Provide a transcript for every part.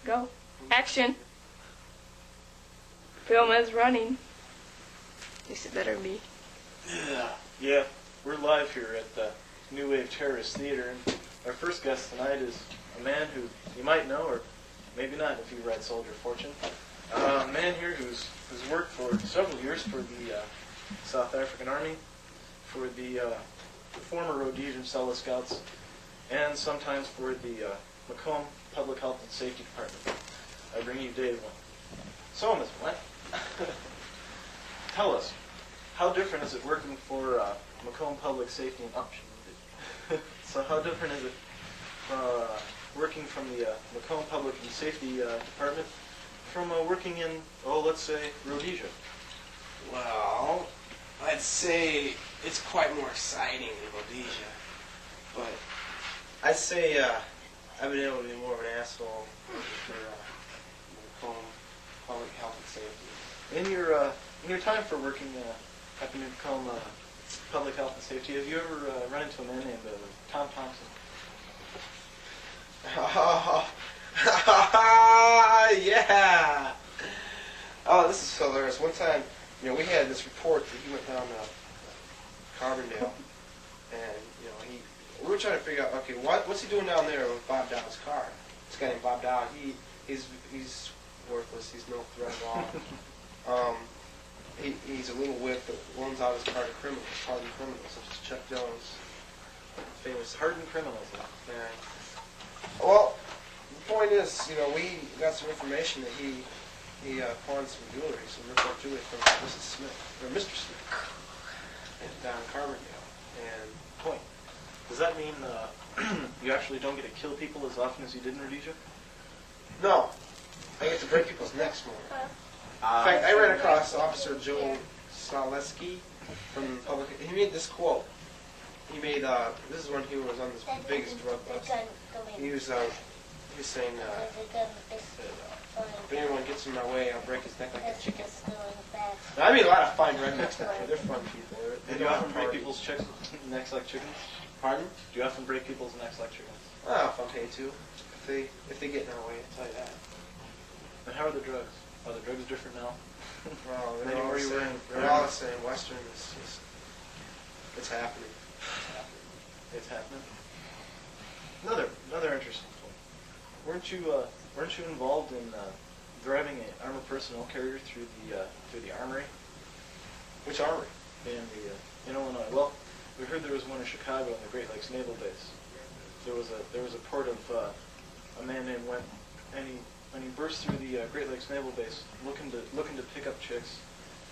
Go. Action. Film is running. At least it better be. Yeah, we're live here at the New Wave Terrorist Theater, and our first guest tonight is a man who you might know, or maybe not if you read Soldier of Fortune. A man here who's worked for several years for the South African Army, for the former Rhodesian Cello Scouts, and sometimes for the Macomb Public Health and Safety Department. I bring you Dave. So, Ms. Flint, tell us, how different is it working for Macomb Public Safety and Option? So how different is it working from the Macomb Public and Safety Department from working in, let's say, Rhodesia? Well, I'd say it's quite more exciting in Rhodesia, but I'd say I've been able to be more of an asshole for Macomb Public Health and Safety. In your time for working at the Macomb Public Health and Safety, have you ever run into a man named Tom Thompson? Yeah! Oh, this is hilarious. One time, we had this report that he went down to Carbondale, and, we were trying to figure out, okay, what's he doing down there with Bob Dowd's car? This guy named Bob Dowd, he's worthless. He's no threat at all. He's a little whip that loans out his car to criminals, hardened criminals, such as Chuck Jones, Famous hardened criminals. Yeah. Well, the point is, we got some information that he pawned some jewelry, some ripped-off jewelry from Mrs. Smith, or Mr. Smith, down in Carbondale. And Point. Does that mean you actually don't get to kill people as often as you did in Rhodesia? no, I get to break people's necks more. In fact, I ran across Officer Joe Saleski from public. He made this quote. He made this is when he was on this biggest drug bust. He was saying, if anyone gets in my way, I'll break his neck like a chicken. Now, I meet a lot of fine rednecks down here. They're fun people. Do you often break people's necks like chickens? Pardon? Do you often break people's necks like chickens? If I'm paid to. If they get in our way, I'll tell you that. And how are the drugs? Are the drugs different now? Well, Maybe they're all where the you were same. in- They're all the same. Western is just, it's happening. It's happening. Another interesting point. Weren't you involved in driving an armored personnel carrier through the armory Which armory? in Illinois? Well, we heard there was one in Chicago in the Great Lakes Naval Base. There was a report of a man named Went, and he burst through the Great Lakes Naval Base looking to pick up chicks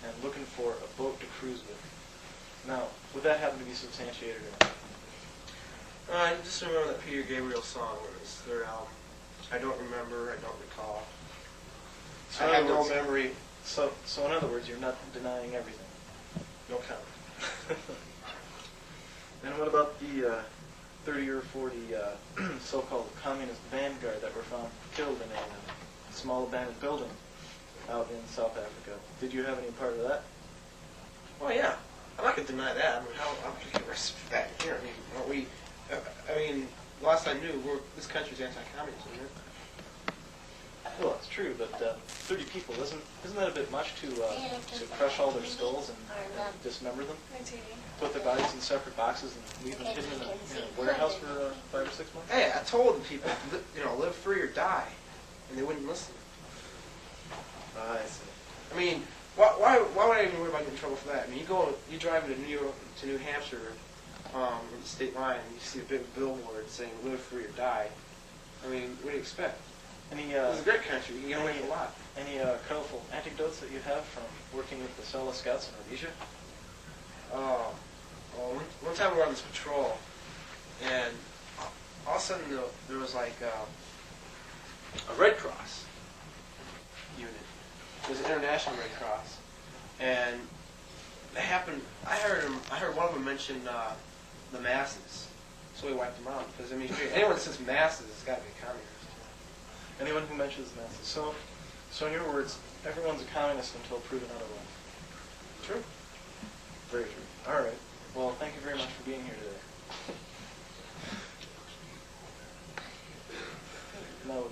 and looking for a boat to cruise with. Now, would that happen to be substantiated or not? I just remember that Peter Gabriel song. It was their album. I don't remember. I don't recall. So I in have other no words- memory. So in other words, you're not denying everything. No comment. And what about the 30 or 40 so-called communist vanguard that were found killed in a small abandoned building out in South Africa? Did you have any part of that? Well, yeah. I'm not going to deny that. I mean, how can you arrest that here? I mean, aren't we? Last I knew, this country's anti-communist, isn't it? Well, that's true, but 30 people, isn't that a bit much to crush all their skulls and dismember them? Put their bodies in separate boxes and leave them hidden in a warehouse for 5 or 6 months? Hey, I told the people, live free or die, and they wouldn't listen. I see. I mean, why would I even worry about getting in trouble for that? I mean, you drive to New Hampshire, the state line, and you see a big billboard saying "Live free or die." I mean, what do you expect? It's a great country. You get away with a lot. Any colorful anecdotes that you have from working with the Cello Scouts in Rhodesia? One time we were on this patrol, and all of a sudden there was like a Red Cross unit. It was an international Red Cross, and it happened. I heard one of them mention the masses, so we wiped them out. Because I mean, anyone that says masses has got to be a communist. Anyone who mentions masses. So in your words, everyone's a communist until proven otherwise. True. Very true. All right. Well, thank you very much for being here today. No.